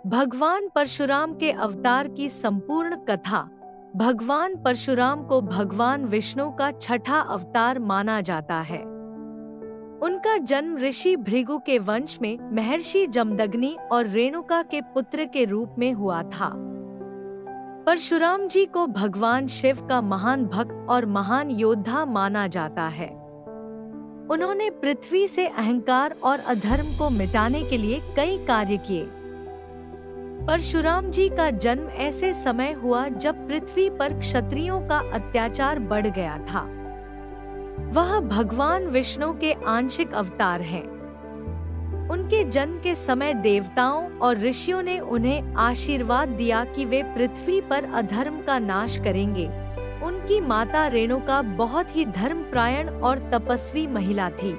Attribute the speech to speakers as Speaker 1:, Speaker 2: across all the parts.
Speaker 1: भगवान परशुराम के अवतार की संपूर्ण कथा। भगवान परशुराम को भगवान विष्णु का छठा अवतार माना जाता है। उनका जन्म ऋषि भृगु के वंश में महर्षि जमदग्नि और रेणुका के पुत्र के रूप में हुआ था। परशुराम जी को भगवान शिव का महान भक्त और महान योद्धा माना जाता है। उन्होंने पृथ्वी से अहंकार और अधर्म को मिटाने के लिए कई कार्य किए। परशुराम जी का जन्म ऐसे समय हुआ जब पृथ्वी पर क्षत्रियों का अत्याचार बढ़ गया था। वह भगवान विष्णु के आंशिक अवतार हैं। उनके जन्म के समय देवताओं और ऋषियों ने उन्हें आशीर्वाद दिया कि वे पृथ्वी पर अधर्म का नाश करेंगे। उनकी माता रेणुका बहुत ही धर्मपरायण और तपस्वी महिला थी।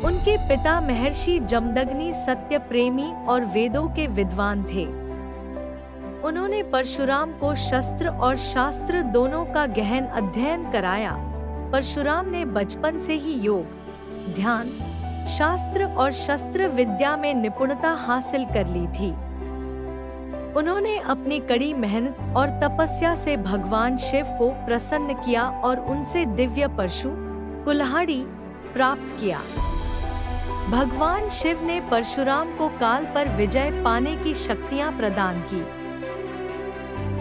Speaker 1: उनके पिता महर्षि जमदग्नि सत्य प्रेमी और वेदों के विद्वान थे। उन्होंने परशुराम को शस्त्र और शास्त्र दोनों का गहन अध्ययन कराया। परशुराम ने बचपन से ही योग, ध्यान, शास्त्र और शस्त्र विद्या में निपुणता हासिल कर ली थी। उन्होंने अपनी कड़ी मेहनत और तपस्या से भगवान शिव को प्रसन्न किया और उनसे दिव्य परशु कुल्हाड़ी प्राप्त किया। भगवान शिव ने परशुराम को काल पर विजय पाने की शक्तियां प्रदान की।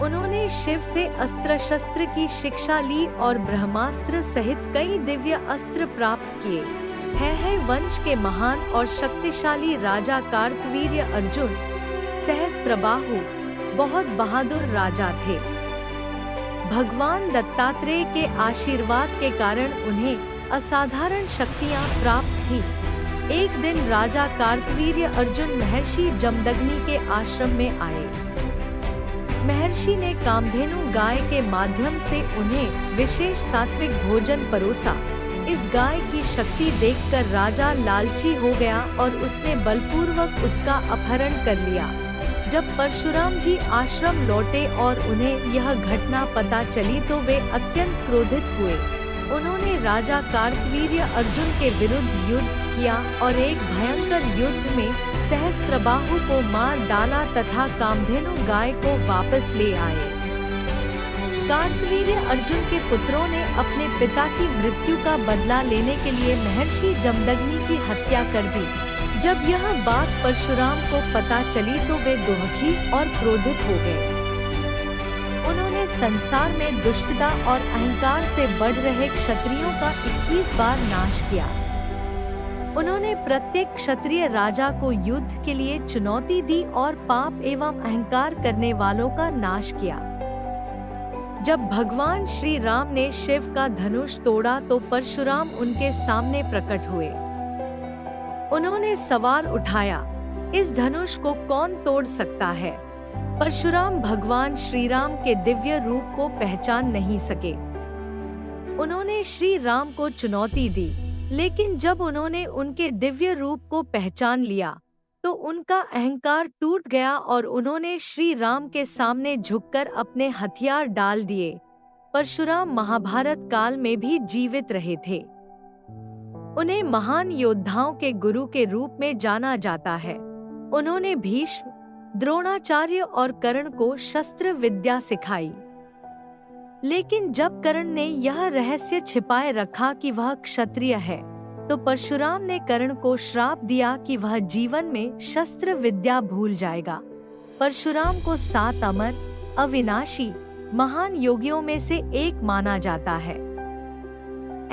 Speaker 1: उन्होंने शिव से अस्त्र शस्त्र की शिक्षा ली और ब्रह्मास्त्र सहित कई दिव्य अस्त्र प्राप्त किए। है वंश के महान और शक्तिशाली राजा कार्तवीर्य अर्जुन सहस्त्रबाहु बहुत बहादुर राजा थे। भगवान दत्तात्रेय के आशीर्वाद के कारण उन्हें असाधारण शक्तियां प्राप्त थी। एक दिन राजा कार्तवीर्य अर्जुन महर्षि जमदग्नि के आश्रम में आए। महर्षि ने कामधेनु गाय के माध्यम से उन्हें विशेष सात्विक भोजन परोसा। इस गाय की शक्ति देखकर राजा लालची हो गया और उसने बलपूर्वक उसका अपहरण कर लिया। जब परशुराम जी आश्रम लौटे और उन्हें यह घटना पता चली तो वे अत्यंत क्रोधित हुए। उन्होंने राजा कार्तवीर्य अर्जुन के विरुद्ध युद्ध किया और एक भयंकर युद्ध में सहस्त्रबाहु को मार डाला तथा कामधेनु गाय को वापस ले आए। कार्तवीर्य अर्जुन के पुत्रों ने अपने पिता की मृत्यु का बदला लेने के लिए महर्षि जमदग्नि की हत्या कर दी। जब यह बात परशुराम को पता चली तो वे दुखी और क्रोधित हो गए। उन्होंने संसार में दुष्टता और अहंकार से बढ़ रहे क्षत्रियों का 21 बार नाश किया। उन्होंने प्रत्येक क्षत्रिय राजा को युद्ध के लिए चुनौती दी और पाप एवं अहंकार करने वालों का नाश किया। जब भगवान श्री राम ने शिव का धनुष तोड़ा तो परशुराम उनके सामने प्रकट हुए। उन्होंने सवाल उठाया, इस धनुष को कौन तोड़ सकता है? परशुराम भगवान श्री राम के दिव्य रूप को पहचान नहीं सके। उन्होंने श्री राम को चुनौती दी, लेकिन जब उन्होंने उनके दिव्य रूप को पहचान लिया तो उनका अहंकार टूट गया और उन्होंने श्री राम के सामने झुककर अपने हथियार डाल दिए। परशुराम महाभारत काल में भी जीवित रहे थे। उन्हें महान योद्धाओं के गुरु के रूप में जाना जाता है। उन्होंने भीष्म, द्रोणाचार्य और कर्ण को शस्त्र विद्या सिखाई। लेकिन जब कर्ण ने यह रहस्य छिपाए रखा कि वह क्षत्रिय है, तो परशुराम ने कर्ण को श्राप दिया कि वह जीवन में शस्त्र विद्या भूल जाएगा। परशुराम को 7 अमर, अविनाशी, महान योगियों में से एक माना जाता है।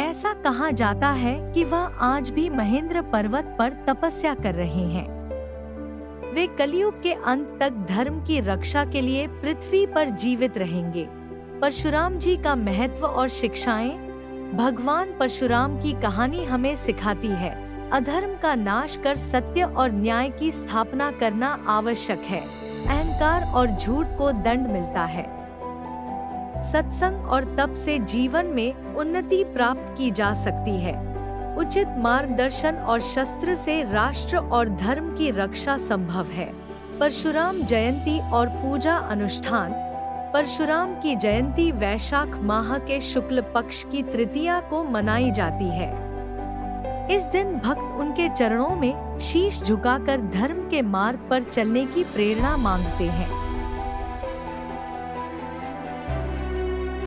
Speaker 1: ऐसा कहा जाता है कि वह आज भी महेंद्र पर्वत पर तपस्या कर रहे हैं। वे कलयुग के अंत तक धर्म की रक्षा के लिए पृथ्वी पर जीवित रहेंगे। परशुराम जी का महत्व और शिक्षाएं। भगवान परशुराम की कहानी हमें सिखाती है, अधर्म का नाश कर सत्य और न्याय की स्थापना करना आवश्यक है। अहंकार और झूठ को दंड मिलता है। सत्संग और तप से जीवन में उन्नति प्राप्त की जा सकती है। उचित मार्गदर्शन और शस्त्र से राष्ट्र और धर्म की रक्षा संभव है। परशुराम जयंती और पूजा अनुष्ठान। परशुराम की जयंती वैशाख माह के शुक्ल पक्ष की तृतीया को मनाई जाती है। इस दिन भक्त उनके चरणों में शीश झुकाकर धर्म के मार्ग पर चलने की प्रेरणा मांगते हैं।